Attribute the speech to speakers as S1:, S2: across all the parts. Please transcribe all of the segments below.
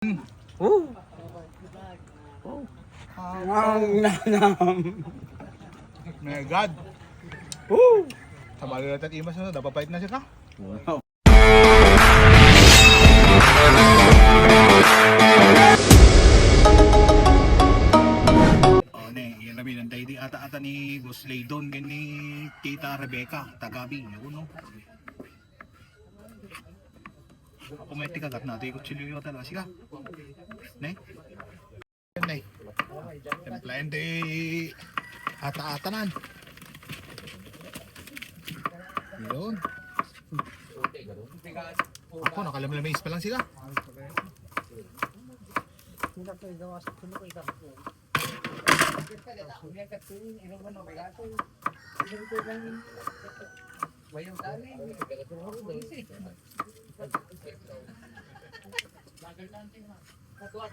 S1: Oh. Oh. Ang nanam.
S2: My God.
S1: Oh.
S2: Sa malilat at imas na, napapait na siya ka.
S1: Wow.
S2: Yan na binantay di ata ni Boss Laydon ni Tita Rebecca Tagabi. Yun no. Ako may tikagat natin yung kutsilyo yung talaga siya. Nay? Nay? Templayan di ata-atanan. Yun. Ako nakalamlamis pa lang sila.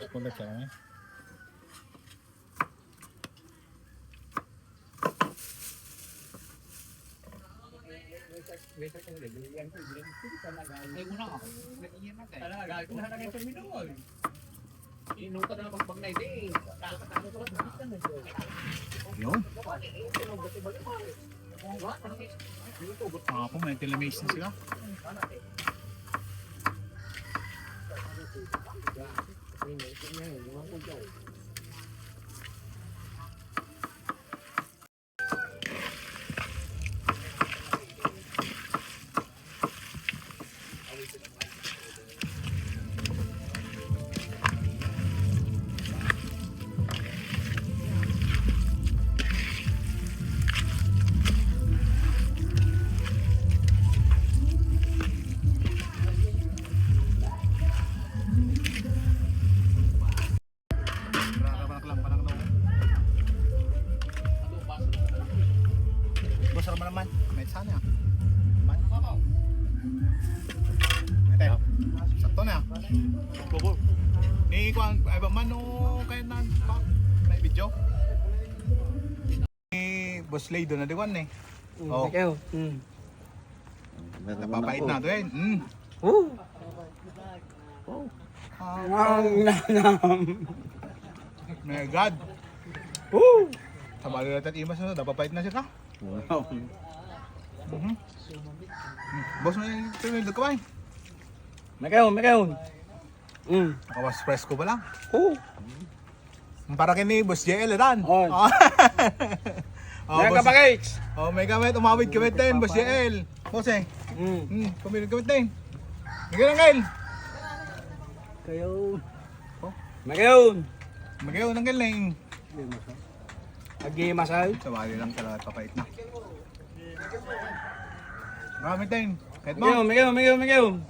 S2: Kulit siya eh. Yun. Ako may telemase na sila. Boss naman may sana. Man. Ate. Sakto na. Bobo. Ni ko ang ay ba man no kay nan pa. May video. Ni Boss Laydon na diwan eh.
S1: Oh. Ikaw.
S2: Napapait na to eh.
S1: Oh. Oh. Ang nanam.
S2: My God.
S1: Oh.
S2: Sa malilat at imas na, napapait na siya ka.
S1: Wow.
S2: Boss may tumildo ka ba eh?
S1: Makaon.
S2: Nakawas presko pa lang.
S1: Oh.
S2: Para kini Boss JL dan.
S1: Oh. Mga kapakaits.
S2: Oh, may gamit, umawid gamit din, Boss JL. Boss eh. Pumili gamit din. Bigyan ng kail.
S1: Kayo. Oh. Makaon.
S2: Magayon ng galing.
S1: Agi masal.
S2: Sabali lang talaga papait na. Gamit din. Kahit mo.
S1: Makaon.